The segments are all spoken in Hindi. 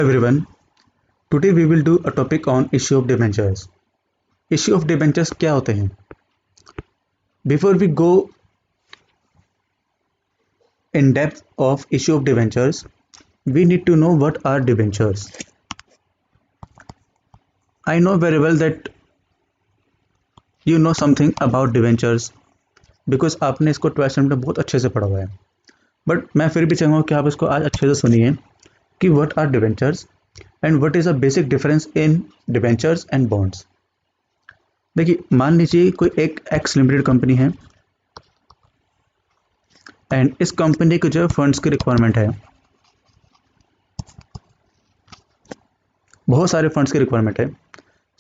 Everyone, today we will do a topic on issue of debentures. Issue of debentures क्या होते हैं? Before we go in depth of issue of debentures, we need to know what are debentures. I know very well that you know something about debentures because आपने इसको 12th स्टैंडर्ड में बहुत अच्छे से पढ़ा हुआ है, बट मैं फिर भी चाहूँगा कि आप इसको आज अच्छे से सुनिए कि what are debentures and what is a basic difference in debentures and bonds. देखिए, मान लीजिए कोई एक एक्स लिमिटेड कंपनी है एंड इस कंपनी को जो फंड्स की रिक्वायरमेंट है, बहुत सारे फंड्स की रिक्वायरमेंट है.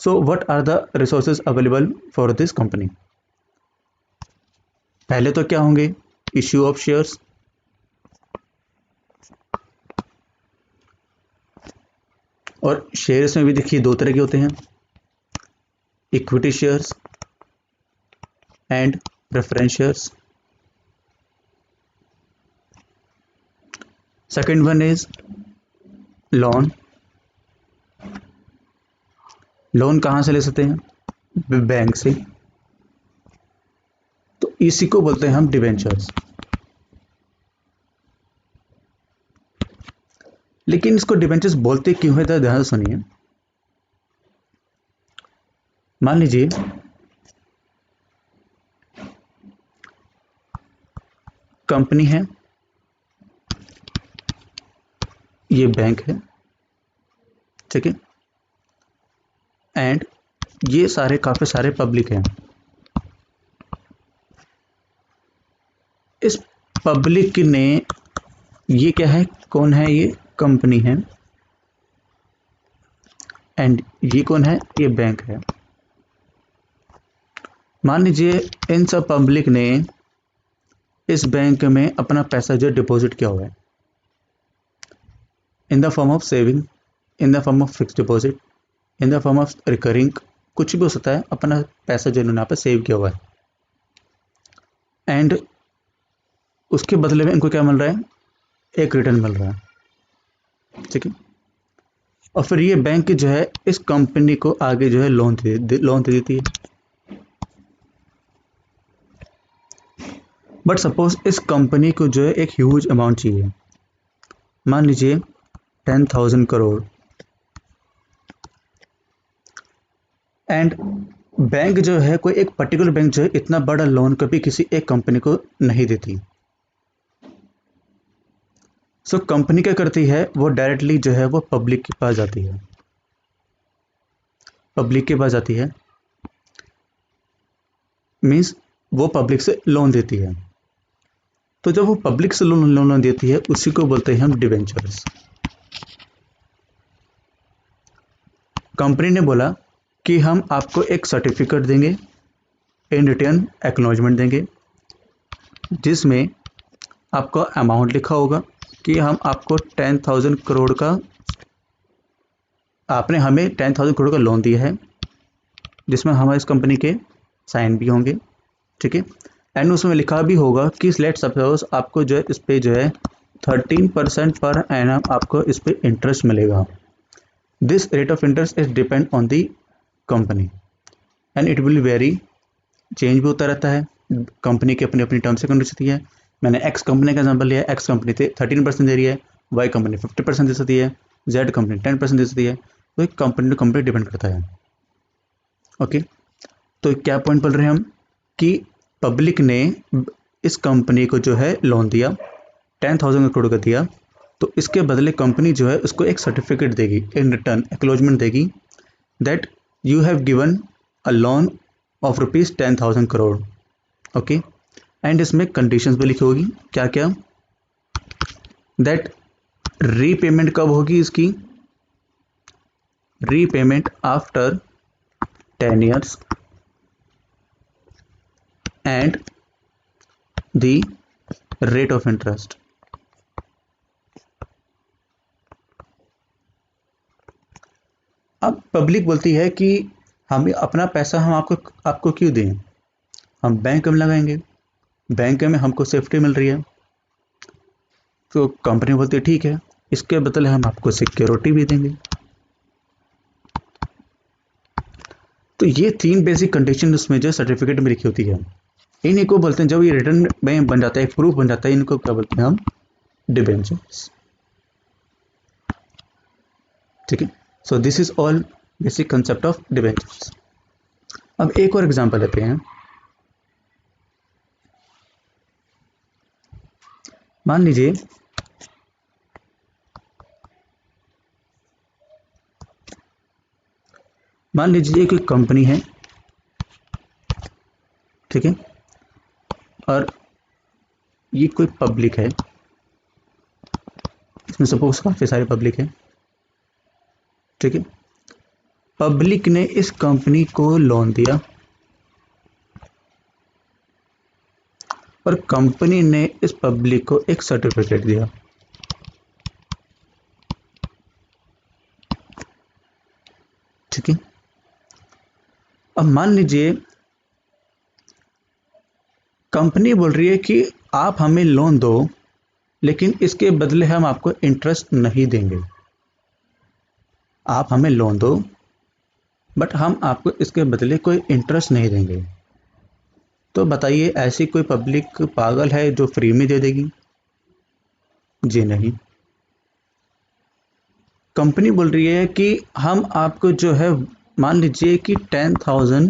So what are the resources available for this company? पहले तो क्या होंगे? इश्यू ऑफ शेयर्स, और शेयर्स में भी देखिए दो तरह के होते हैं, equity shares and preference shares. Second one is loan. Loan कहाँ से ले सकते हैं? बैंक से. तो इसी को बोलते हैं हम डिबेंचर्स. लेकिन इसको डिबेंचर्स बोलते क्यों है, तो ध्यान से सुनिए. मान लीजिए कंपनी है, ये बैंक है, ठीक है, एंड ये सारे काफी सारे पब्लिक हैं. इस पब्लिक ने, ये क्या है, कौन है? ये कंपनी है, एंड ये कौन है? ये बैंक है. मान लीजिए इन सब पब्लिक ने इस बैंक में अपना पैसा जो डिपॉजिट किया हुआ है, इन the form of saving, in the form of fix deposit, in the form of recurring, कुछ भी हो सकता है. अपना पैसा जो इन्होंने यहाँ पे सेव किया हुआ है, एंड उसके बदले में इनको क्या मिल रहा है? एक रिटर्न मिल रहा है, ठीक है. और फिर ये बैंक जो है इस कंपनी को आगे जो है लोन दे देती है. बट सपोज इस कंपनी को जो है एक ह्यूज अमाउंट चाहिए, मान लीजिए 10,000 करोड़, एंड बैंक जो है, कोई एक पर्टिकुलर बैंक जो है इतना बड़ा लोन कभी किसी एक कंपनी को नहीं देती. सो कंपनी क्या करती है? वो डायरेक्टली जो है वो पब्लिक के पास जाती है. पब्लिक के पास जाती है मीन्स वो पब्लिक से लोन देती है. तो जब वो पब्लिक से लोन देती है, उसी को बोलते हैं हम डिबेंचर्स. कंपनी ने बोला कि हम आपको एक सर्टिफिकेट देंगे, इन रिटर्न एक्नॉलेजमेंट देंगे, जिसमें आपका अमाउंट लिखा होगा कि हम आपको 10,000 करोड़ का, आपने हमें 10,000 करोड़ का लोन दिया है, जिसमें हमारे इस कंपनी के साइन भी होंगे, ठीक है. एंड उसमें लिखा भी होगा कि लेट सपोज आपको जो है इस पे जो है 13% पर एनम आपको इस पे इंटरेस्ट मिलेगा. This rate of interest is depend on the company and it will very, change भी होता रहता है. कंपनी की अपनी अपनी टर्म्स एंड कंडीशन होती है. मैंने एक्स कंपनी का एग्जांपल लिया, एक्स कंपनी 13% दे रही है, वाई कंपनी 50% दे सकती है, जेड कंपनी 10% दे सकती है. तो एक कंपनी टू कंपनी डिपेंड करता है. ओके, तो क्या पॉइंट बोल रहे हैं हम कि पब्लिक ने इस कंपनी को जो है लोन दिया, 10,000 करोड़ का दिया, तो इसके बदले कंपनी जो है उसको एक सर्टिफिकेट देगी, इन रिटर्न एक्नॉलेजमेंट देगी that you have given a loan of rupees 10,000 crore. Okay, and इसमें कंडीशंस भी लिखी होगी. क्या क्या? दैट रीपेमेंट कब होगी इसकी? Repayment after 10 years and the rate of interest. अब पब्लिक बोलती है कि हम अपना पैसा हम आपको क्यों दें? हम बैंक में लगाएंगे, बैंक में हमको सेफ्टी मिल रही है. तो कंपनी बोलती है ठीक है, इसके बदले हम आपको सिक्योरिटी भी देंगे। तो ये 3 बेसिक कंडीशन उसमें जो सर्टिफिकेट में लिखी होती है, इन्हीं को बोलते हैं, जब ये रिटर्न में बन जाता है, एक प्रूफ बन जाता है, इनको क्या बोलते हैं हम? डिबेंचर्स। ठीक है, so this is all basic concept of debentures. अब एक और एग्जांपल लेते हैं। मान लीजिए कोई कंपनी है, ठीक है, और ये कोई पब्लिक है, इसमें सपोज काफी सारे पब्लिक है, ठीक है। पब्लिक ने इस कंपनी को लोन दिया और कंपनी ने इस पब्लिक को एक सर्टिफिकेट दिया। ठीक है, अब मान लीजिए कंपनी बोल रही है कि आप हमें लोन दो, लेकिन इसके बदले हम आपको इंटरेस्ट नहीं देंगे। आप हमें लोन दो बट हम आपको इसके बदले कोई इंटरेस्ट नहीं देंगे। तो बताइए, ऐसी कोई पब्लिक पागल है जो फ्री में दे देगी? जी नहीं। कंपनी बोल रही है कि हम आपको जो है, मान लीजिए कि 10,000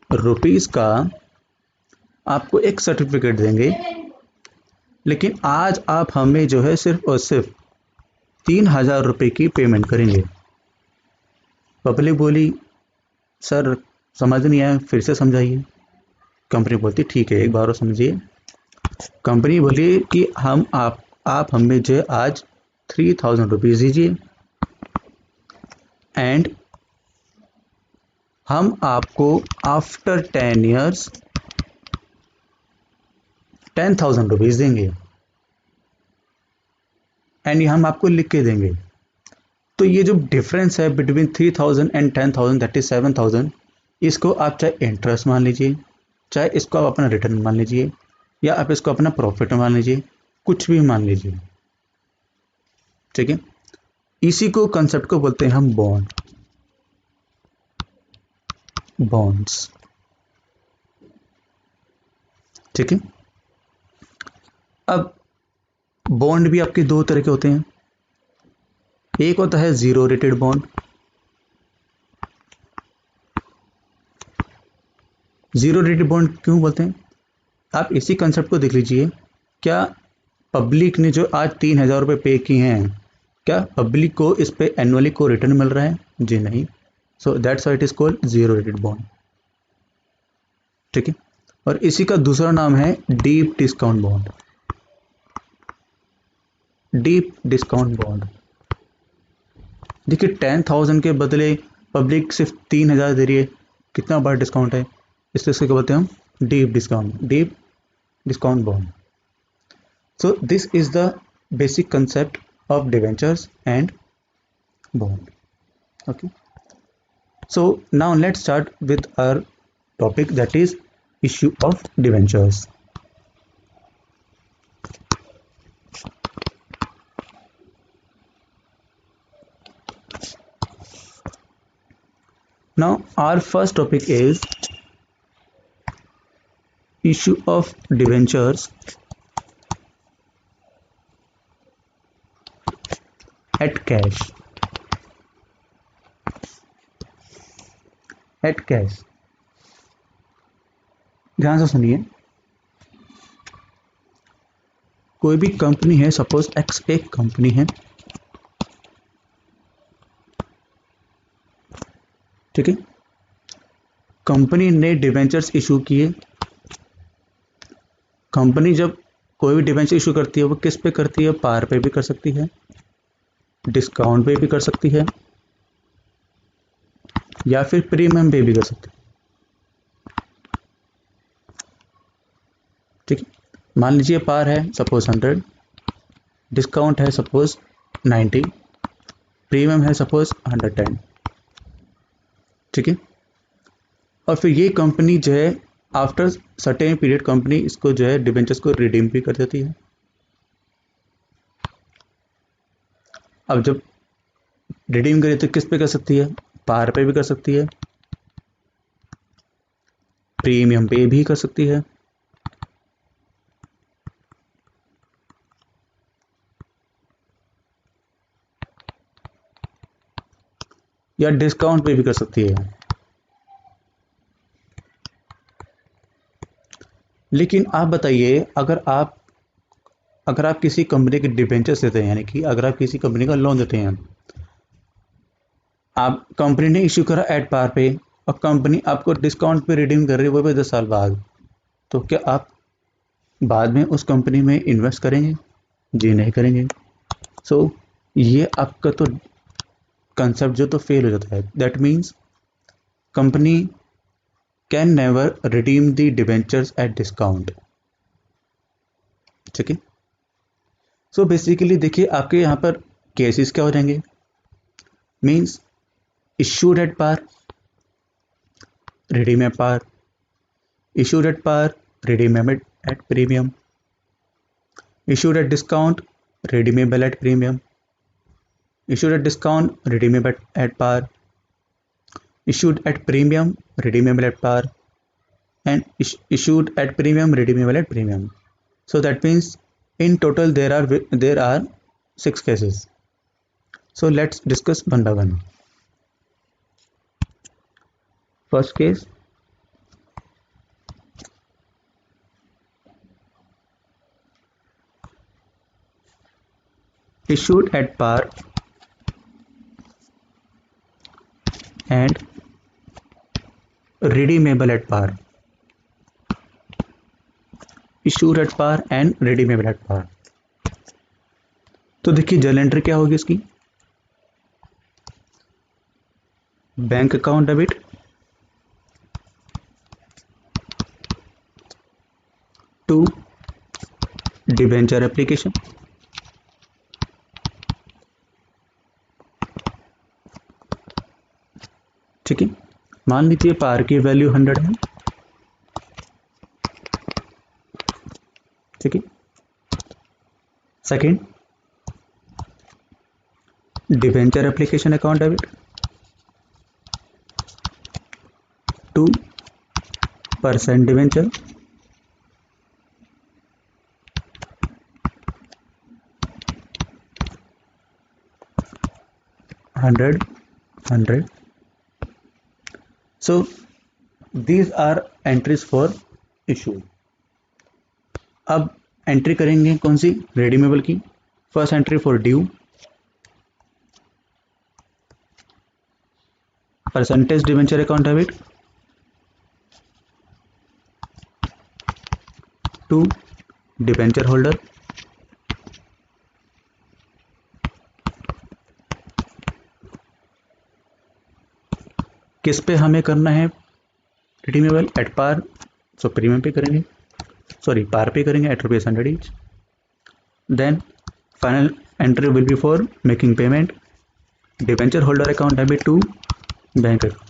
रुपीज़ का आपको एक सर्टिफिकेट देंगे, लेकिन आज आप हमें जो है सिर्फ और सिर्फ 3,000 रुपये की पेमेंट करेंगे। पब्लिक बोली सर समझ नहीं आया, फिर से समझाइए। कंपनी बोलती ठीक है, एक बार और समझिए। कंपनी बोली कि आप हमें जो है आज 3,000 रुपीज़ दीजिए एंड हम आपको आफ्टर 10 ईयर्स 10,000 रुपीज़ देंगे एंड ये हम आपको लिख के देंगे। तो ये जो डिफरेंस है बिटवीन 3,000 एंड 10,000 दैट इज 7,000, इसको आप चाहे इंटरेस्ट मान लीजिए, चाहे इसको आप अपना रिटर्न मान लीजिए, या आप इसको अपना प्रॉफिट मान लीजिए, कुछ भी मान लीजिए। ठीक है, इसी को कंसेप्ट को बोलते हैं हम बॉन्ड्स। ठीक है, अब बॉन्ड भी आपके दो तरह के होते हैं। एक होता है zero rated bond. Zero rated bond क्यों बोलते हैं? आप इसी कंसेप्ट को देख लीजिए। क्या पब्लिक ने जो आज 3,000 रुपये पे किए हैं, क्या पब्लिक को इस पे एनुअली को रिटर्न मिल रहा है? जी नहीं। So that's why it is called zero rated bond. ठीक है, और इसी का दूसरा नाम है deep discount bond. Deep discount bond, देखिए 10,000 के बदले पब्लिक सिर्फ 3,000 दे रही है, कितना बड़ा डिस्काउंट है। इसलिए इसको क्या बोलते हैं हम? Deep discount bond. So this is the basic concept of debentures and bond. Okay, so now let's start with our topic, that is issue of debentures. Now our first topic is issue of debentures at cash. At cash, ध्यान से सुनिए। कोई भी कंपनी है, सपोज एक्स एक कंपनी है, ठीक है। कंपनी ने डिवेंचर्स इशू किए। कंपनी जब कोई भी डिवेंचर इशू करती है, वो किस पे करती है? पार पे भी कर सकती है, डिस्काउंट पे भी कर सकती है, या फिर प्रीमियम पे भी कर सकती है। ठीक है, मान लीजिए पार है सपोज 100, डिस्काउंट है सपोज 90, प्रीमियम है सपोज 110। ठीक है, और फिर ये कंपनी जो है आफ्टर सर्टेन पीरियड कंपनी इसको जो है डिबेंचर्स को रिडीम भी कर देती है। अब जब रिडीम करिए तो किस पे कर सकती है, पार पे भी कर सकती है, प्रीमियम पे भी कर सकती है, या डिस्काउंट पे भी कर सकती है। लेकिन आप बताइए, अगर आप किसी कंपनी के डिबेंचर्स देते हैं, यानी कि अगर आप किसी कंपनी का लोन देते हैं, आप कंपनी ने इश्यू करा एट पार पे और कंपनी आपको डिस्काउंट पे रिडीम कर रही है, वो भी 10 साल बाद, तो क्या आप बाद में उस कंपनी में इन्वेस्ट करेंगे? जी नहीं करेंगे। सो ये आपका तो कंसेप्ट जो तो फेल हो जाता है। That means company can never redeem the debentures at discount. ठीक है। सो बेसिकली देखिए आपके यहाँ पर केसेस क्या हो जाएंगे, means issued at par, redeem at par, issued at par, redeemable at premium, issued at discount, redeemable at premium, issued at discount, redeemable at par, issued at premium, redeemable at par, and issued at premium, redeemable at premium. So that means in total there are 6 cases. So let's discuss one by one. First case, issued at par and redeemable at par, issued at par and redeemable at par. तो देखिए जर्नल एंट्री क्या होगी इसकी, bank account debit to debenture application, ठीक है। मान लीजिए पार की वैल्यू 100 है, ठीक है। Second, debenture application account debit to percent debenture, hundred. So these are entries for issue. अब एंट्री करेंगे कौन सी, रिडीमेबल की। First entry for due, percentage debenture account debit to debenture holder, किस पे हमें करना है, redeemable at par, so premium पे करेंगे, सॉरी पार पे करेंगे at ₹100 each. Then final entry will be for making payment, debenture holder account debit to bank account.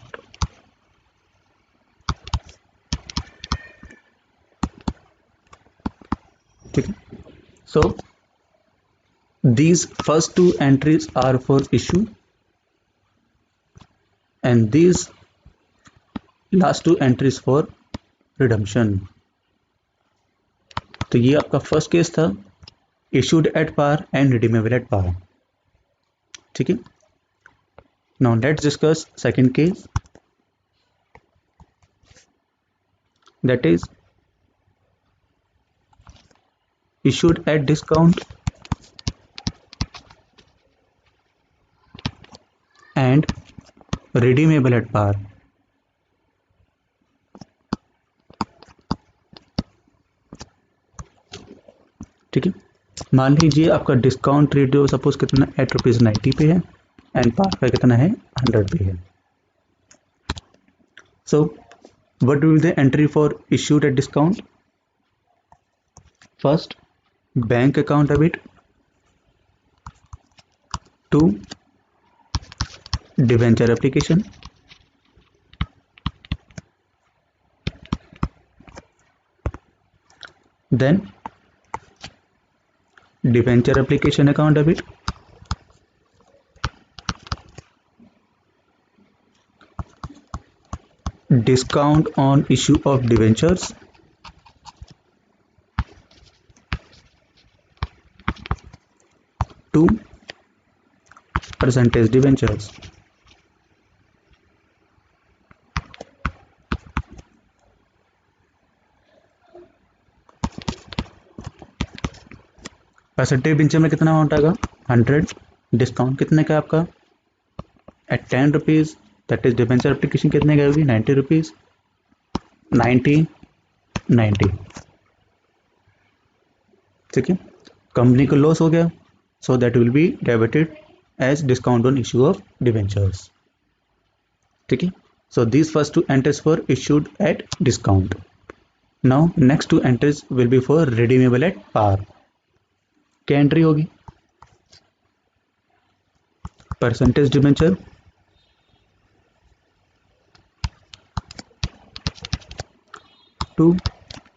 ठीक है। सो these first two entries are for issue and these last two entries for redemption। तो ये आपका फर्स्ट केस था, issued at par and redeemable at par। ठीक है। now let's discuss second case, that is issued at discount and redeemable at par। ठीक है। मान लीजिए आपका डिस्काउंट रेट जो सपोज कितना एट ₹90 पे है एंड पार का कितना है 100 पे है। So what will the entry for issued at discount, first bank account debit to debenture application, then debenture application account debit discount on issue of debentures, to percentage debentures. Percentage debenture में कितना अमाउंट आएगा 100, डिस्काउंट कितने का आपका at 10 rupees, that is debenture application कितने का होगी 90 रुपीज़, 90, ठीक है। कंपनी को लॉस हो गया, so that will be debited as discount on issue of debentures, ठीक है। So this first two entries for issued at discount. Now next two entries will be for redeemable at par. क्या एंट्री होगी percentage debenture to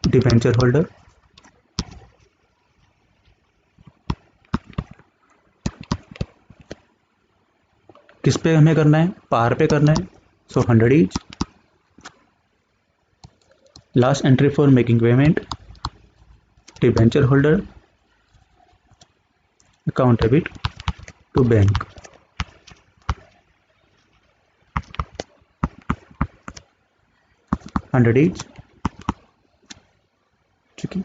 debenture holder, किस पे हमें करना है पार पे करना है, सो 100 each. Last entry for making payment debenture holder account debit to bank. $100 each. Okay.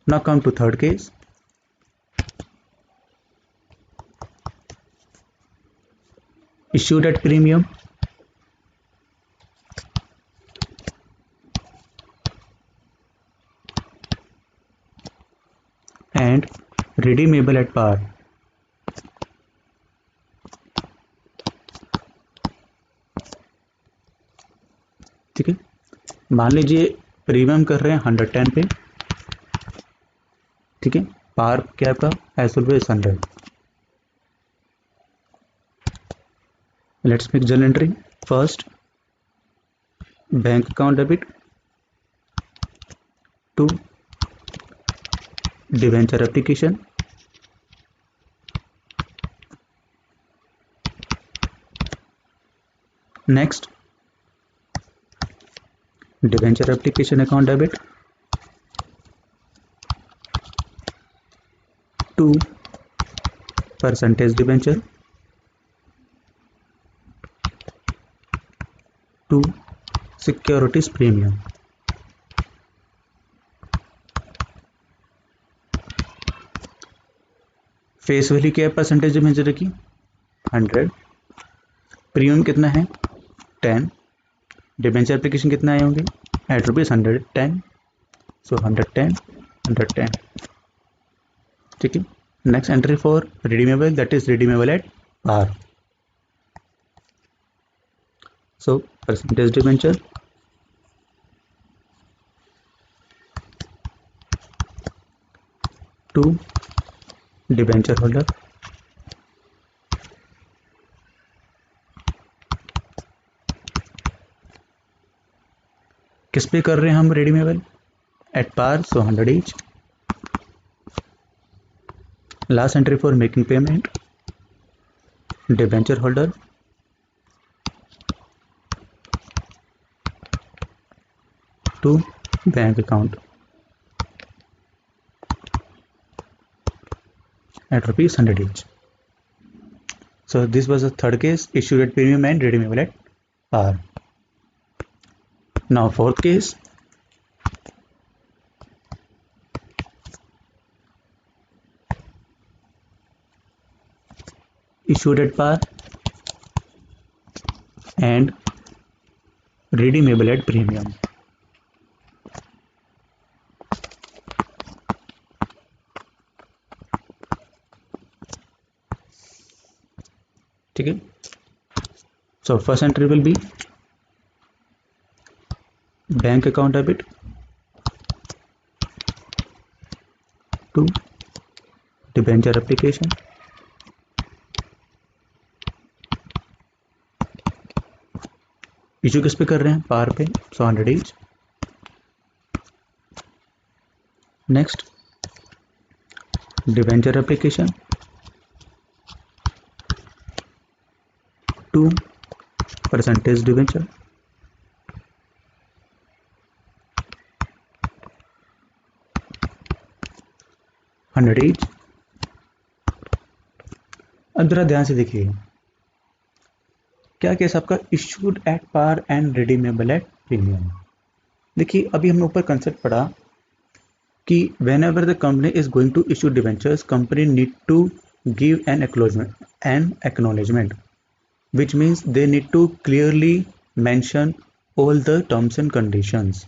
Now come to third case. Issued at premium and redeemable at par. ठीक है, मान लीजिए प्रीमियम कर रहे हैं 110 पे, ठीक है, पार क्या आपका as always 100. Let's make journal entry. First bank account debit to debenture application, next debenture application account debit to percentage debenture to securities premium. Face value क्या है परसेंटेज डिबेंचर की 100, प्रीमियम कितना है 10, डिबेंचर एप्लीकेशन कितना आए होंगे एट ₹110, सो 110, ठीक है. Next entry for redeemable, that is redeemable at par. So percentage debenture to debenture holder किस पे कर रहे हैं हम redeemable at par, so 100 each. Last entry for making payment debenture holder to bank account at ₹100 each. So this was the third case, issued at premium and redeemable at par. Now fourth case, issued at par and redeemable at premium. ठीक है. So first entry will be bank account debit to debenture application issue किस पे कर रहे हैं पार पे, so 100 each. Next debenture application to percentage debenture 100 each. अब जरा ध्यान से देखिए क्या केस आपका issued at par and redeemable at premium. देखिए अभी हमने ऊपर कंसेप्ट पढ़ा कि whenever the company is going to issue debentures, company need to give an acknowledgement, which means they need to clearly mention all the terms and conditions।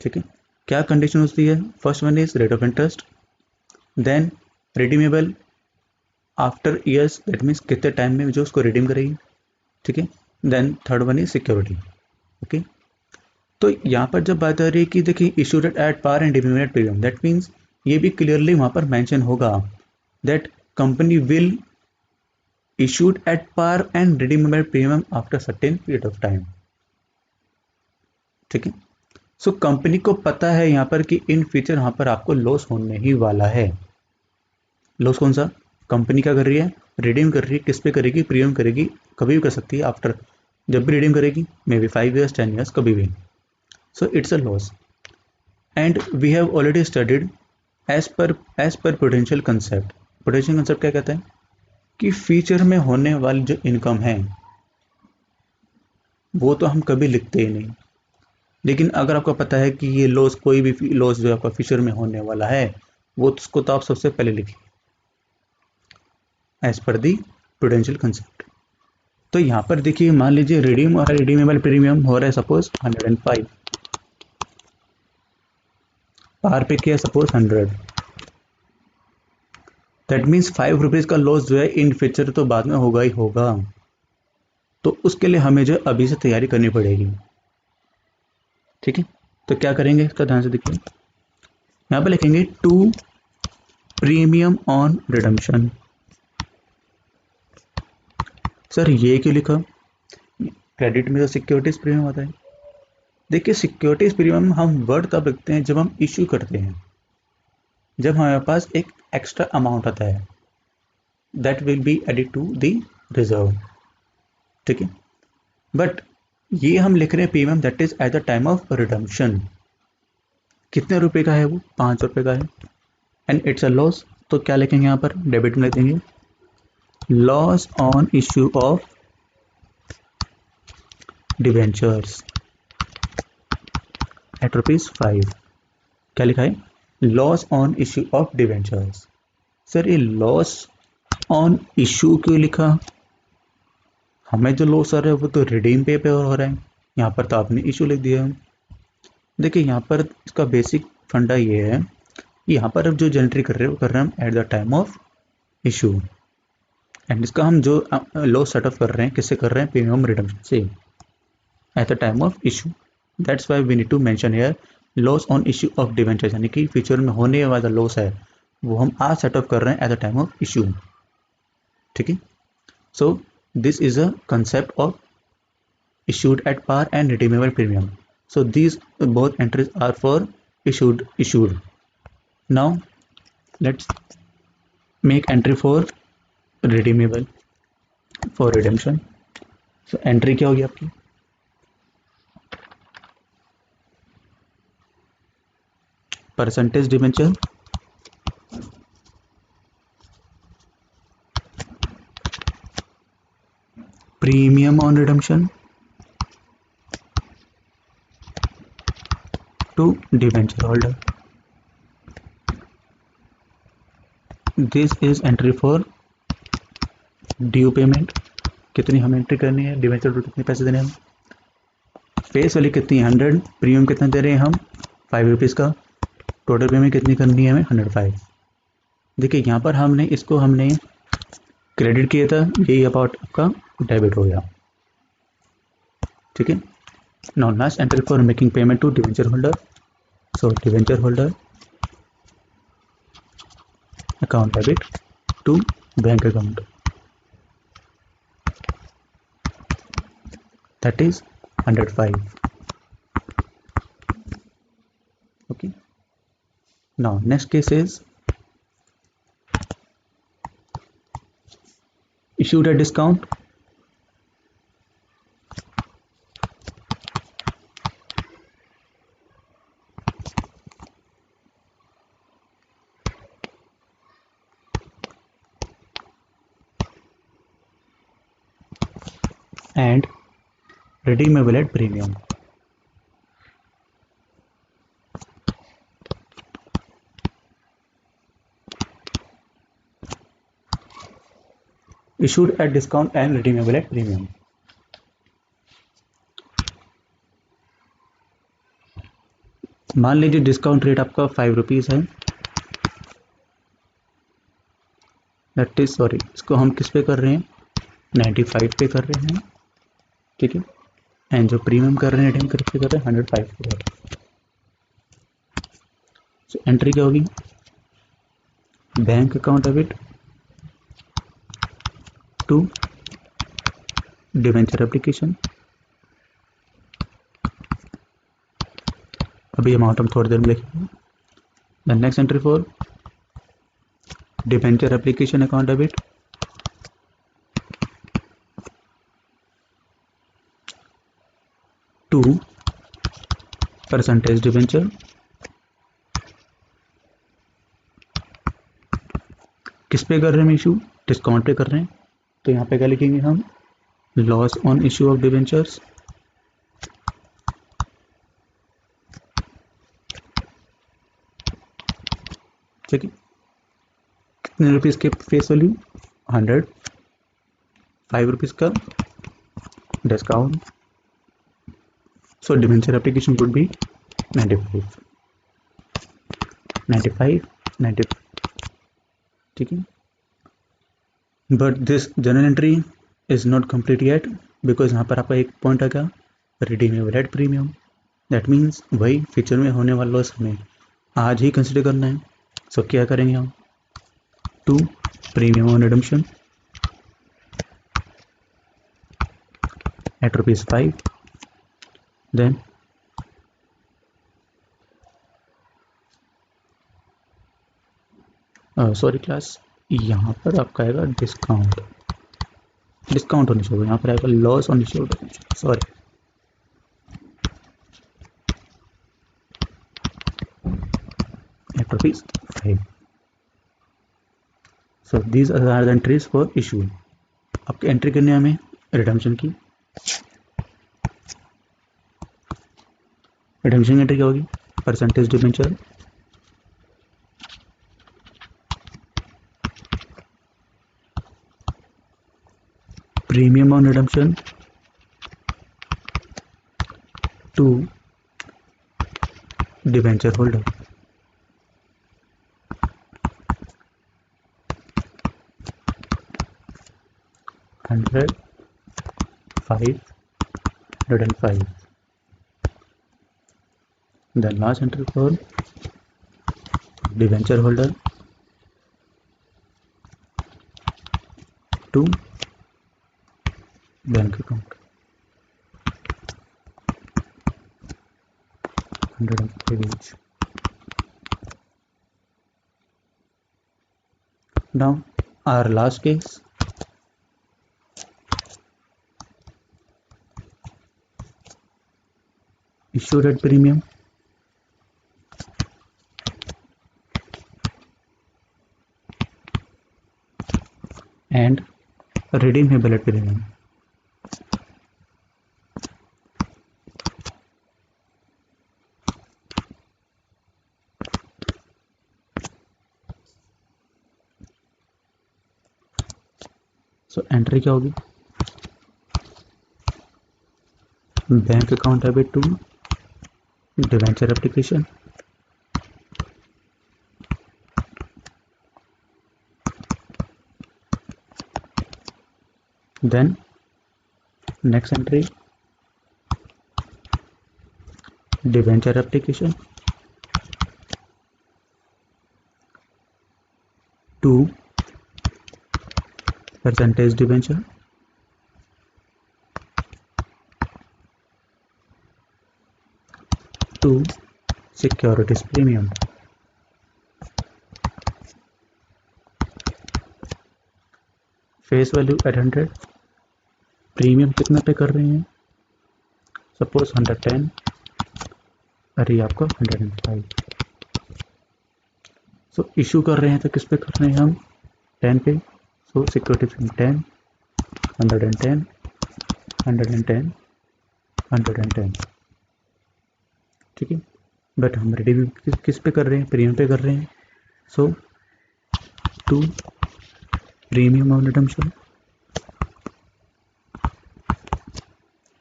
ठीक है, क्या कंडीशन होती है? First one is rate of interest, then redeemable after years, that means कितने टाइम में जो उसको रिडीम करेगी। ठीक है, then third one is security. Okay, तो यहाँ पर जब बात आ रही है कि देखिए issued at par and redeemable at premium, that means ये भी क्लियरली वहाँ पर मेंशन होगा that company will issued at par and redeemable at premium after certain period of time. ठीक है, सो कंपनी को पता है यहाँ पर कि इन फ्यूचर यहाँ पर आपको लॉस होने ही वाला है। लॉस कौन सा? कंपनी क्या कर रही है? रिडीम कर रही है। किस पे करेगी? प्रीमियम करेगी। कभी भी कर सकती है, आफ्टर जब भी रिडीम करेगी, मे बी 5 ईयर्स 10 ईयर्स, कभी भी। So it's a loss and we have already studied as per potential concept. Potential concept क्या कहता है कि फ्यूचर में होने वाली जो इनकम है वो तो हम कभी लिखते ही नहीं, लेकिन अगर आपको पता है कि ये लॉस, कोई भी लॉस जो आपका फ्यूचर में होने वाला है, वो उसको तो आप सबसे पहले लिखिए एज पर दी प्रूडेंशियल कंसेप्ट। तो यहाँ पर देखिए, मान लीजिए रिडीम और रिडीमेबल प्रीमियम हो रहा है सपोज 105, पार पे किया सपोज 100, दैट मीन्स 5 रुपीज़ का लॉस जो है इन फ्यूचर तो बाद में होगा ही होगा। तो उसके लिए हमें जो अभी से तैयारी करनी पड़ेगी। ठीक है, तो क्या करेंगे इसका ध्यान से देखिए, यहाँ पर लिखेंगे to premium on redemption. Sir ये क्यों लिखा? क्रेडिट में तो सिक्योरिटीज प्रीमियम आता है। देखिए सिक्योरिटीज प्रीमियम हम वर्ड तब लिखते हैं जब हम इश्यू करते हैं, जब हमारे पास एक एक्स्ट्रा अमाउंट आता है that will be added to the reserve. ठीक है, बट ये हम लिख रहे हैं premium that is at the time of redemption. कितने रुपए का है वो? 5 रुपए का है एंड इट्स अ लॉस। तो क्या लिखेंगे यहाँ पर? डेबिट में लिख देंगे loss on issue of debentures at ₹5। क्या लिखा है? Loss on issue of debentures. Sir ये लॉस ऑन इश्यू क्यों लिखा? हमें जो लॉस आ रहा है वो तो रिडीम पे हो रहा है, यहाँ पर तो आपने इशू लिख दिया है। देखिए यहाँ पर इसका बेसिक फंडा ये है, यहाँ पर अब जो जनरेट कर रहे हैं वो कर रहे हैं हम eight the time of issue, and इसका हम जो लॉस सेट ऑफ कर रहे हैं किससे कर रहे हैं? प्रीमियम रिडम्पशन से at the time of issue. That's why we need to mention here loss on issue of debentures, यानी कि फ्यूचर में होने वाला लॉस है वो हम आज सेट ऑफ कर रहे हैं eight the time of issue. ठीक है, so this is a concept of issued at par and redeemable premium. So these both entries are for issued. Now let's make entry for redeemable for redemption. So entry क्या होगी आपकी? Percentage debenture premium on redemption to debenture holder. This is entry for due payment। कितनी हमें एंट्री करनी है? डिवेंचर पर कितने पैसे देने हम? फेस वैल्यू कितनी है? 100। प्रीमियम कितना दे रहे हैं हम? 5 रुपीज़ का। टोटल पेमेंट कितनी करनी है हमें? 105। देखिए यहाँ पर हमने क्रेडिट किया था, यही अबाउट आपका डेबिट हो गया। ठीक है, now last entry for making payment to debenture holder. So debenture holder account debit to bank account, that is 105। okay, now next case is issued a discount and redeemable at premium. Issued at discount and redeemable at premium. मान लीजिए डिस्काउंट रेट आपका 5 रुपीज़ है, दैट इज सॉरी, इसको हम किस पे कर रहे हैं, 95 पे कर रहे हैं, ठीक है। एंड जो प्रीमियम कर रहे हैं रिडीम किस पे कर रहे हैं, 105 पे कर रहे हैं। सो एंट्री क्या होगी, bank account debit to debenture application. अभी अमाउंट हम थोड़ी देर में लिखेंगे। The next entry for debenture application account debit to percentage debenture किस पे कर रहे हैं हम इशू, डिस्काउंट पे कर रहे हैं, तो यहाँ पे क्या लिखेंगे हम, loss on issue of debentures ठीक है। कितने रुपीज़ के फेस वैल्यू, 100, 5 रुपीज़ का discount, so debenture application would be 95, 95, 90, ठीक है। But this general entry is not complete yet, because यहाँ पर आपका एक पॉइंट आएगा redeemable at premium, that means वही फ्यूचर में होने वाला लॉस हमें आज ही कंसिडर करना है। सो क्या करेंगे हम, to premium on redemption at ₹5, then sorry class, यहाँ पर आपका आएगा डिस्काउंट, डिस्काउंट होनी चाहिए, यहाँ पर आएगा loss on issue, sorry at ₹5। So these are the entries for issue. आपकी एंट्री करनी है हमें रिडम्पशन की, रिडम्पशन की एंट्री क्या होगी, percentage debenture premium on redemption to debenture holder, $100, $505, the last entry for debenture holder to bank account, 105 each. Now our last case, issued at premium and redeemable at premium. So entry क्या होगी, bank account debit to debenture application then next entry debenture application to percentage debenture to securities premium, face value at 100, premium कितना पे कर रहे हैं, सपोज 110, अरे आपका 105। सो इशू कर रहे हैं तो किस पे कर रहे हैं हम, 10 पे, सो सिक्योरिटी 10, 110, 110 110, ठीक है। बट हम रिडीम किस पे कर रहे हैं, प्रीमियम पे कर रहे हैं। So to premium on redemption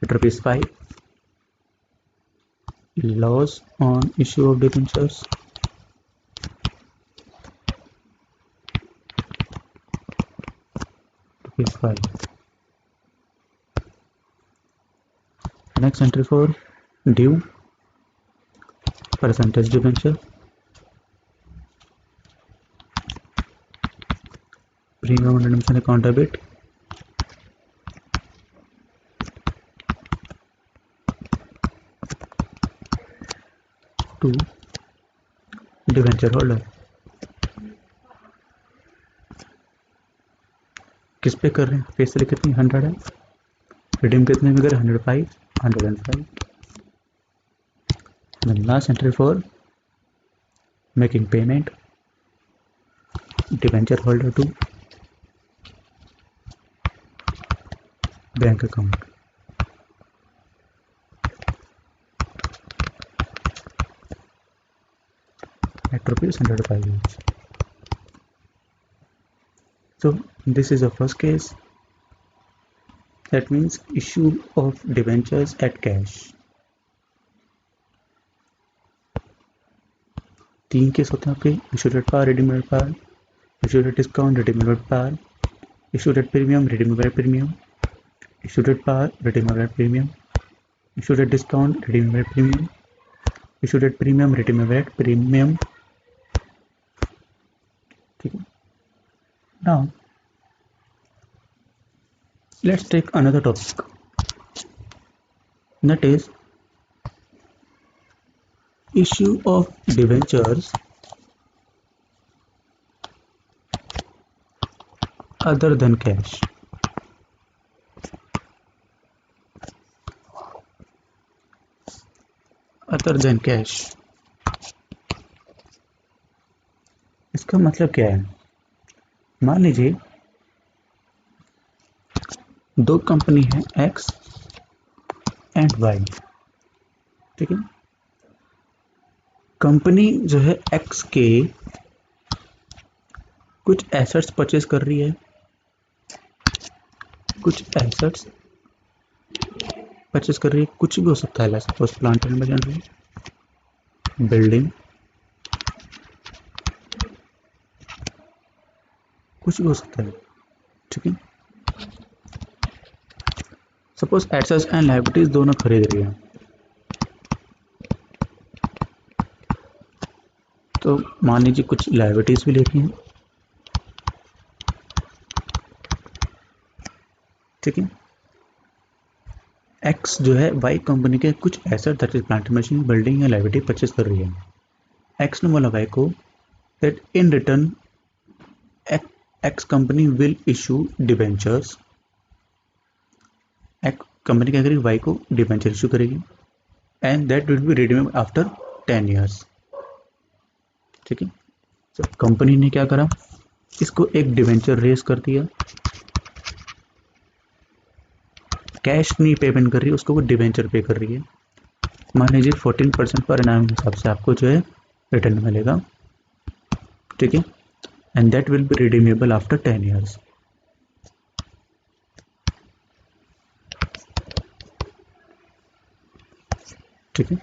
at ₹5, loss on issue of debentures ₹5. Next entry for due percentage debenture, premium on redemption account debit, to debenture holder। किस पे कर रहे हैं, फेस वैल्यू कितनी 100 है, रिडीम कितने में कर 105 105। Then last entry for making payment, debenture holder to bank account, at ₹105 each। So this is the first case, that means issue of debentures at cash। 3 case होते हैं आपके, issued at par, redeemed at par, issued at discount, redeemed at par, issued at premium, redeemed at premium, issued at par, redeemed at premium, issued at discount, redeemed at premium, issued at premium, redeemed at premium, ठीक है। Now let's take another topic, that is issue of debentures other than cash। other than cash, इसका मतलब क्या है। मान लीजिए दो कंपनी है X एंड Y, ठीक है। कंपनी जो है X के कुछ एसेट्स परचेज कर रही है, कुछ एसेट्स परचेज कर रही है, कुछ भी हो सकता है, suppose plant and machinery, building, कुछ भी हो सकता है, ठीक है। सपोज एसेट्स एंड लायबिलिटीज दोनों खरीद रही है, तो मान लीजिए कुछ लायबिलिटीज भी लेती हैं, ठीक है। एक्स जो है वाई कंपनी के कुछ asset that is plant machine, building या लायबिलिटी परचेज कर रही है। एक्स ने बोला वाई को that in return X company will issue debentures. X company क्या करेगी, वाई को डिबेंचर इशू करेगी, and that will be redeemed after 10 years, ठीक है। तो कंपनी ने क्या करा, इसको एक डिबेंचर रेज कर दिया, कैश नहीं पेमेंट कर रही है उसको, वो डिबेंचर पे कर रही है। मान लीजिए 14% पर एनाम हिसाब से आपको जो है रिटर्न मिलेगा, ठीक है, and that will B redeemable after 10 years. ठीक है,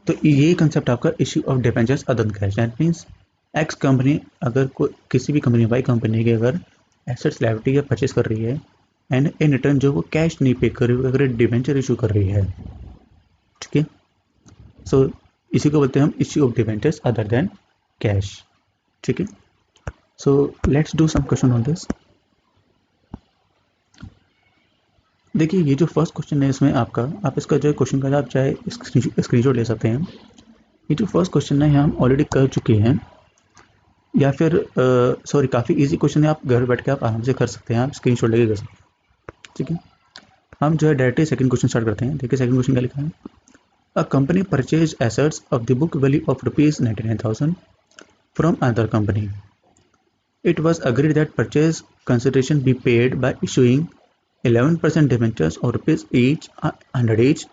तो ये कंसेप्ट आपका issue of debentures other than cash. That means x company अगर कोई किसी भी कंपनी वाई कंपनी की अगर एसेट्स लायबिलिटी या परचेज कर रही है एंड इन रिटर्न जो वो कैश नहीं पे कर रही है, अगर डिबेंचर इशू कर रही है, ठीक है, सो इसी को बोलते हैं हम issue of debentures other than cash, ठीक है। So let's do some question on this. देखिए ये जो फर्स्ट क्वेश्चन है इसमें आपका, आप इसका जो क्वेश्चन का आप चाहे स्क्रीनशॉट ले सकते हैं। ये जो फर्स्ट क्वेश्चन है हम ऑलरेडी कर चुके हैं, या फिर सॉरी काफ़ी इजी क्वेश्चन है, आप घर बैठ के आप आराम से कर सकते हैं, आप स्क्रीनशॉट लेके कर सकते हैं, ठीक है। हम जो है डायरेक्टली सेकंड क्वेश्चन स्टार्ट करते हैं। देखिए सेकंड क्वेश्चन क्या लिखा है, a company purchase assets of the book value of ₹99,000 from other company. It was agreed that purchase consideration be paid by issuing 11% debentures और rupees each 100 each.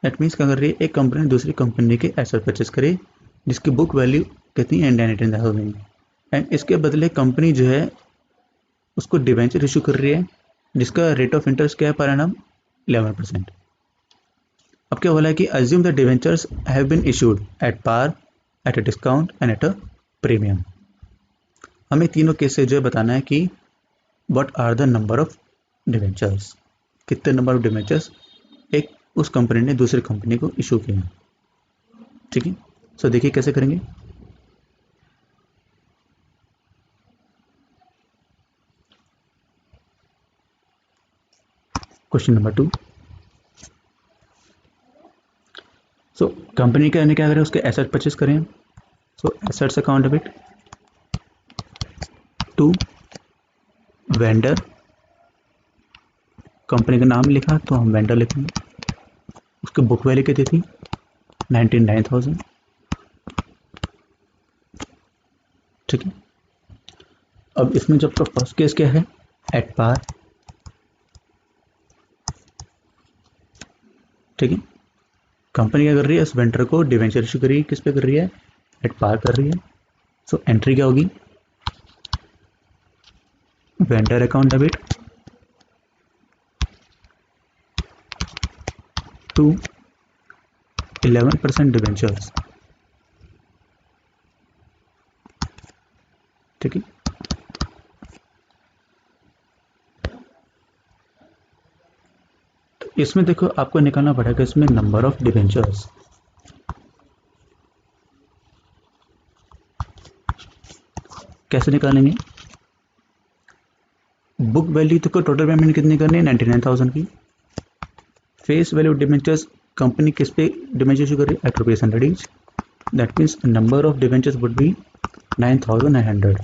That means क्या कर रही है, एक कंपनी दूसरी कंपनी के एसेट परचेस करे जिसकी बुक वैल्यू कितनी है 118,000, एंड इसके बदले कंपनी जो है उसको डिवेंचर इशू कर रही है जिसका रेट ऑफ इंटरेस्ट क्या है पर एनम 11%। अब क्या बोला है कि assume the debentures have been issued at par, at a discount and at a premium. हमें तीनों केस से जो है बताना है कि what are the number of debentures, कितने नंबर ऑफ डिवेंचर्स एक उस कंपनी ने दूसरी कंपनी को इशू किए हैं। ठीक है, सो देखिए कैसे करेंगे। Question number 2। सो कंपनी के क्या करें, उसके एसेट परचेस करें। So assets account debit to vendor, company का नाम लिखा तो हम वेंडर लिखेंगे, उसकी बुक वैल्यू कितनी थी 99,000। ठीक है, अब इसमें जब आपका फर्स्ट केस क्या है, एट पार। ठीक है, कंपनी क्या कर रही है, इस वेंडर को डिवेंचर इशू कर रही है, किस पे कर रही है, एट पार कर रही है। सो एंट्री क्या होगी, vendor account debit to 11% debentures. ठीक है, तो इसमें देखो आपको निकालना पड़ेगा इसमें नंबर ऑफ डिवेंचर्स। कैसे निकालेंगे, बुक वैल्यू तो टोटल पेमेंट कितनी करनी है 99,000 की। फेस वैल्यू डिवेंचर्स, कंपनी किस पे डिवेंचर इशू कर रही है, at rupees 100 each. That means number of debentures would be 9,900।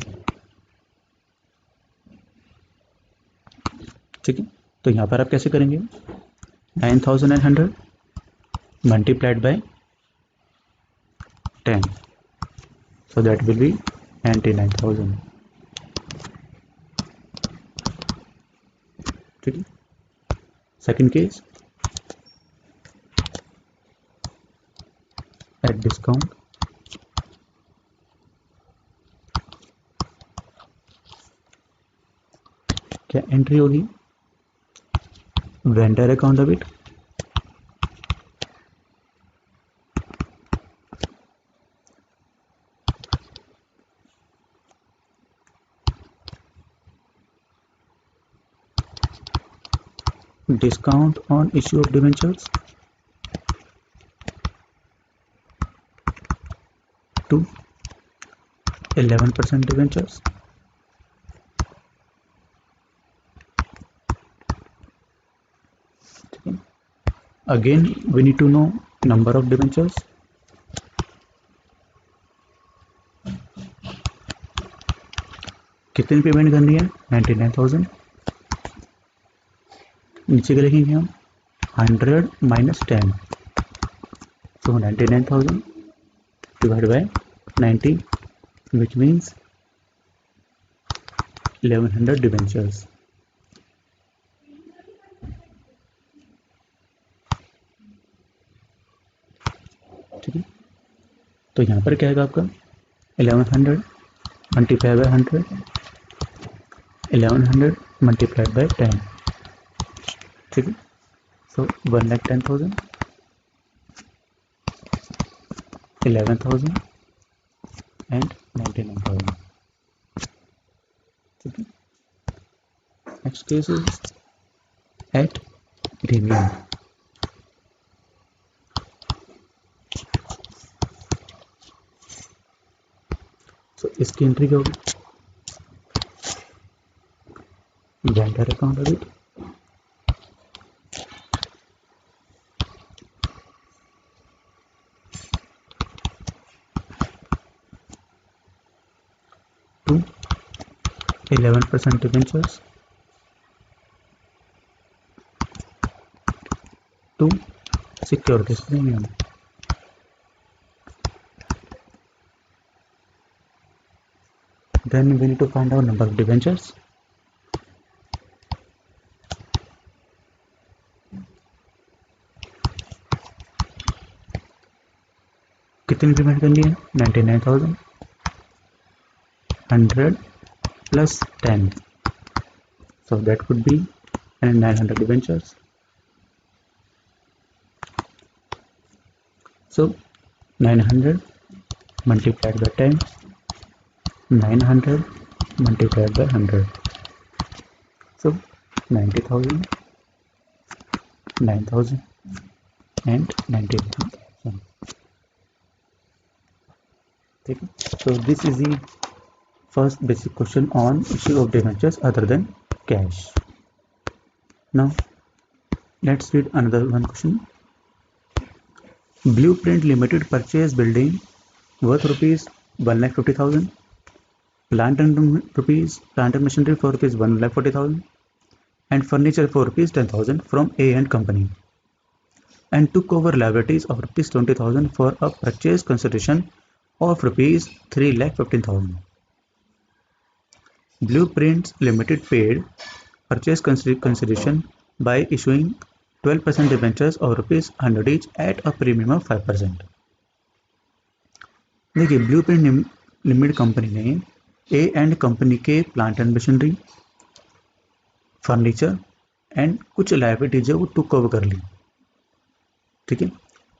ठीक है, तो यहाँ पर आप कैसे करेंगे, 9,900 multiplied by 10, so that will be 99,000। ठीक है, सेकंड केस, एट डिस्काउंट क्या एंट्री होगी, vendor account debit discount on issue of debentures to 11% debentures। Again we need to know number of debentures। कितनी पेमेंट करनी है 99,000। नीचे के लिखेंगे हम 100 minus 10, so 99,000 divided by 90 which means 1100 debentures। ठीक है, तो यहाँ पर क्या आएगा आपका 1100 मल्टीप्लाई बाय 100, 1100 मल्टीप्लाइड बाय 10। ठीक है, सो 1,10,000, 11,000 एंड 99,000। ठीक है, next case is at premium. So इसकी एंट्री क्या होगी, vendor account debit to 11% debentures to secure this premium। Then we need to find out number of debentures। कितनी पेमेंट करनी है? 99,000 100 plus 10, so that could be 900 debentures. So 900 multiplied by 10, 900 multiplied by 100, so 90,000, 9,000 and 90,000. Okay, so this is the first basic question on issue of debentures other than cash. Now let's read another one question. Blueprint Limited purchased building worth rupees 1,50,000, plant and machinery for rupees 1,40,000, and furniture for rupees 10,000 from A and Company, and took over liabilities of rupees 20,000 for a purchase consideration of rupees 3,15,000. Blueprints Limited paid purchase consideration by issuing 12% debentures of rupees 100 each at a premium of 5%. देखिए ब्लूप्रिंट लिमिटेड कंपनी ने ए एंड कंपनी के plant and machinery, furniture and कुछ लायबिलिटीज है वो टुक ओवर कर ली. ठीक है,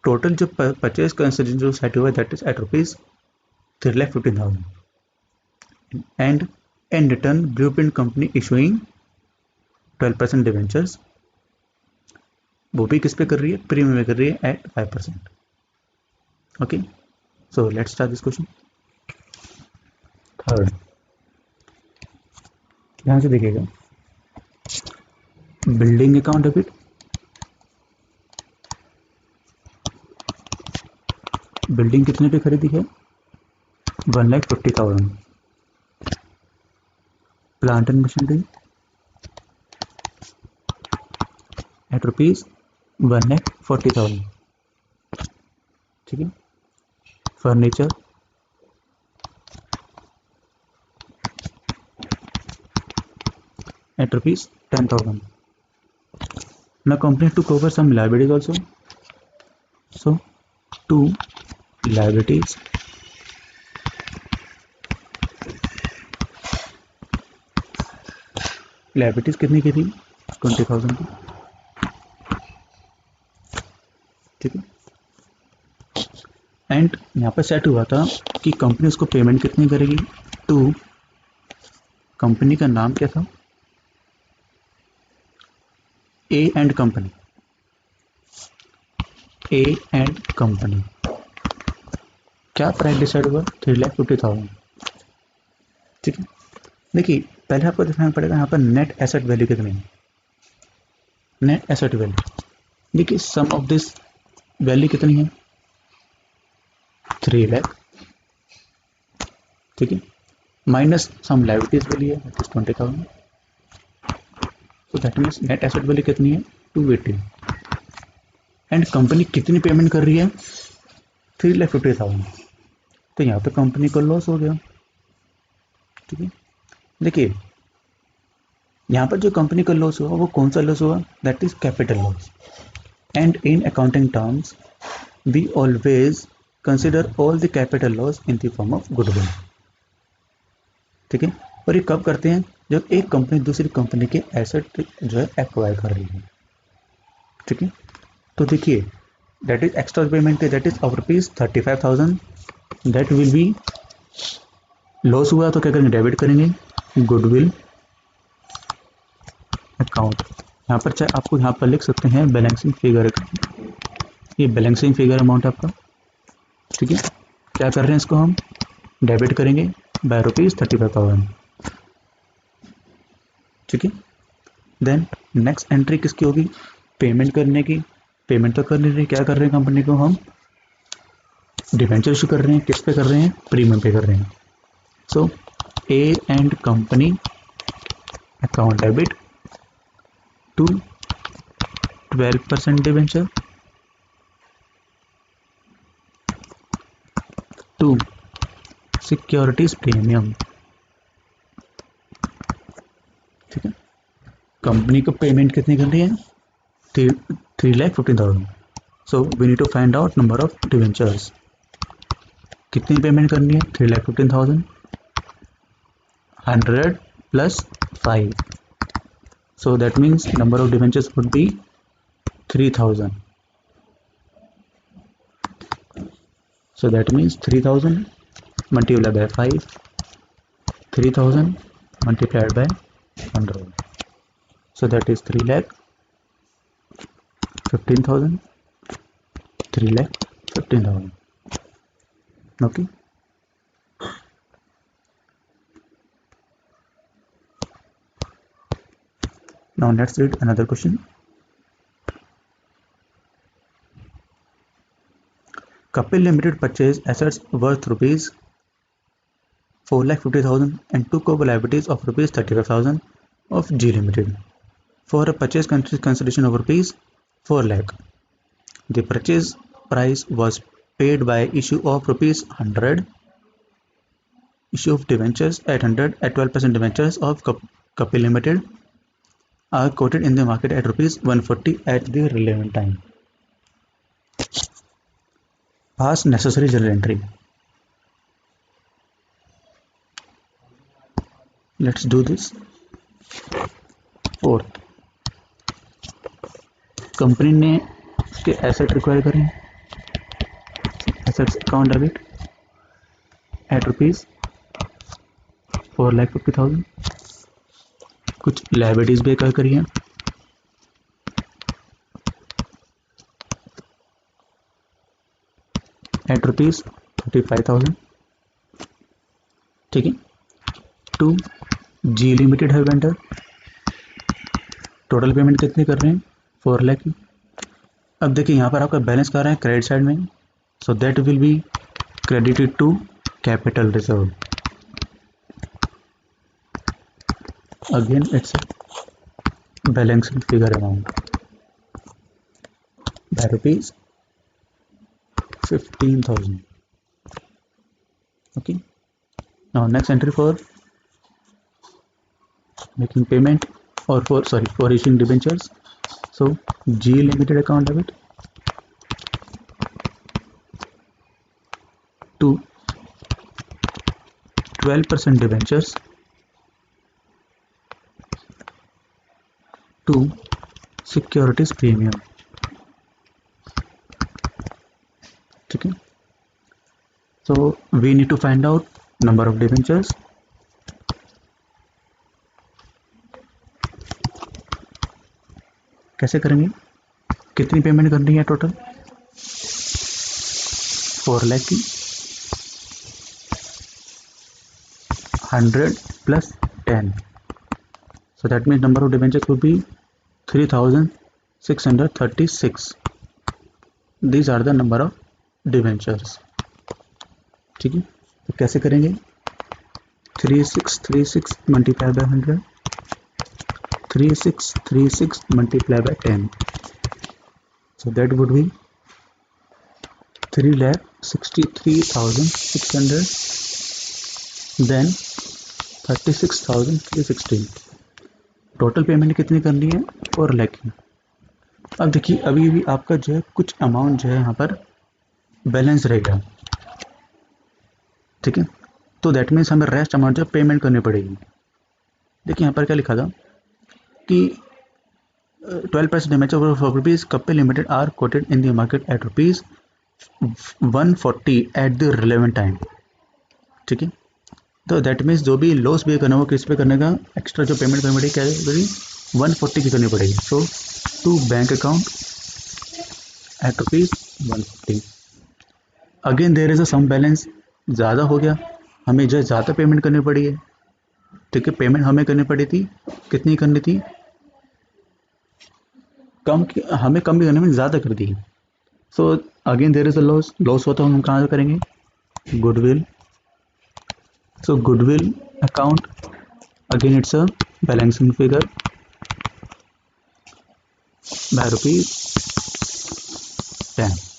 टोटल जो परचेज कंसिडरेशन जो सेट हुआ that is at rupees 3,15,000 and in return Blueprint company issuing 12% debentures, वो भी किस पे कर रही है? प्रीमियम में कर रही है at 5%. Okay, so let's start this question. Third, ध्यान से देखिएगा, बिल्डिंग अकाउंट डेबिट, बिल्डिंग कितने पे खरीदी है? 1,50,000. Plant and machinery at rupees 1,40,000. ठीक है, furniture at rupees 10,000. Now company took over some liabilities also. So two liabilities कितनी की थी? 20,000 की. ठीक है, एंड यहाँ पर सेट हुआ था कि कंपनी उसको पेमेंट कितनी करेगी? टू, कंपनी का नाम क्या था? ए and company. A and company क्या प्राइस डिसाइड हुआ? 3,50,000. ठीक है, देखिए पहले आपको दिखाना पड़ेगा यहाँ पर नेट एसेट वैल्यू कितनी है. नेट एसेट वैल्यू देखिए, सम ऑफ दिस वैल्यू कितनी है? 3 लाख. ठीक है, माइनस सम लायबिलिटीज वैल्यू है that is 20,000. So that means net asset value कितनी है? 280. एंड कंपनी कितनी पेमेंट कर रही है? 3,50,000. तो यहाँ पे कंपनी को लॉस हो गया. ठीक है, देखिए यहाँ पर जो कंपनी का लॉस हुआ वो कौन सा लॉस हुआ? That is capital loss. And in accounting terms we always consider all the capital loss in the form of goodwill. ठीक है, और ये कब करते हैं? जब एक कंपनी दूसरी कंपनी के एसेट जो है एक्वायर कर रही है. ठीक है, तो देखिए दैट इज एक्स्ट्रा पेमेंट है that is of rupees 35,000. That will be loss हुआ तो क्या करेंगे? डेबिट करेंगे गुडविल अकाउंट. यहाँ पर चाहे आपको यहाँ पर लिख सकते हैं बैलेंसिंग फिगर. ये बैलेंसिंग फिगर अमाउंट आपका. ठीक है, क्या कर रहे हैं? इसको हम डेबिट करेंगे बाय रुपीज 35,000. ठीक है, देन नेक्स्ट एंट्री किसकी होगी? पेमेंट करने की. पेमेंट तो कर नहीं रहे, क्या कर रहे हैं? कंपनी को हम डिवेंचर इशू कर रहे हैं. किस पे कर रहे हैं? प्रीमियम पे कर रहे हैं. So A and company account debit to 12% debenture to securities premium. ठीक है, कंपनी को पेमेंट कितनी करनी है? 3,15,000. So we need to find out number of debentures. कितनी पेमेंट करनी है? 3,15,000, 100 plus 5, so that means number of debentures would be 3,000. So that means 3,000 multiplied by 5, 3,000 multiplied by 100, so that is 3,15,000, 3,15,000. Okay. Now let's read another question. Kapil Limited purchased assets worth rupees 4,50,000 and took over liabilities of rupees 35,000 of G Limited for a purchase consideration of rupees 4 lakh. The purchase price was paid by issue of rupees 100, issue of debentures at 100 at 12% debentures of Kapil Limited are quoted in the market at rupees 140 at the relevant time. Pass necessary journal entry. Let's do this. Fourth, कंपनी ने उसके एसेट रिक्वायर करें, assets account debit at rupees 4,50,000, कुछ लाइबिलिटीज भी रिक्वायर करिए एट रुपीज 35,000, ठीक है। 2, जी लिमिटेड है वेंडर, टोटल पेमेंट कितनी कर रहे हैं? 4 लाख की। अब देखिए यहाँ पर आपका बैलेंस कर रहा है क्रेडिट साइड में, so that will be credited to capital reserve. Again it's balancing figure amount by rupees 15,000. Okay. Now next entry for making payment or for issuing debentures. So G Limited account debit to 12% debentures to securities premium. ठीक है। So we need to find out number of debentures. कैसे करेंगे? कितनी पेमेंट करनी है टोटल? 4 लाख की, 100 plus 10, so that means number of debentures would be 3,636. These are the number of debentures. ठीक है, तो कैसे करेंगे? 3,636 multiply by 100, 3,636 multiplied by 10, so that would be 3,63,600, then 36,316. Total payment कितनी करनी है? 4 लाख की। अब देखिए अभी भी आपका जो है कुछ अमाउंट जो है यहाँ पर बैलेंस रहेगा, ठीक है। तो दैट मीन्स हमें रेस्ट अमाउंट जो पेमेंट करनी पड़ेगी। देखिए यहाँ पर क्या लिखा था कि 12% debentures of rupees Kapil Limited are quoted in the market at rupees 140 at the relevant time, ठीक है। तो दैट मीन्स जो भी लॉस भी करना हो किस पे करने का, एक्स्ट्रा जो पेमेंट करनी पड़ेगी क्या करेगी? 140 की करनी पड़ेगी। So to bank account at rupees 140। Again there is a sum balance, ज़्यादा हो गया, हमें जो ज़्यादा पेमेंट करनी पड़ी है, ठीक है। पेमेंट हमें करनी पड़ी थी, कितनी करनी थी? कम, हमें कम भी करने में ज़्यादा कर दी। So again there is a loss, loss होता है हम कहाँ से करेंगे? Goodwill. So goodwill account, again it's a balancing figure by rupees 10.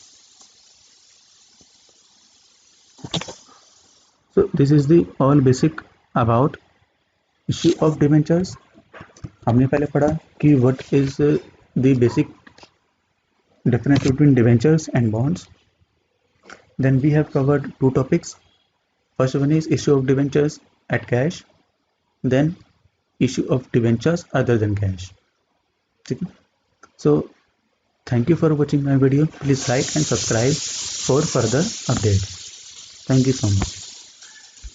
So this is the all basic about issue of debentures. हमने पहले पढ़ा कि what is the basic difference between debentures and bonds. Then we have covered two topics. First one is issue of debentures at cash, then issue of debentures other than cash. So thank you for watching my video. Please like and subscribe for further updates. Thank you so much.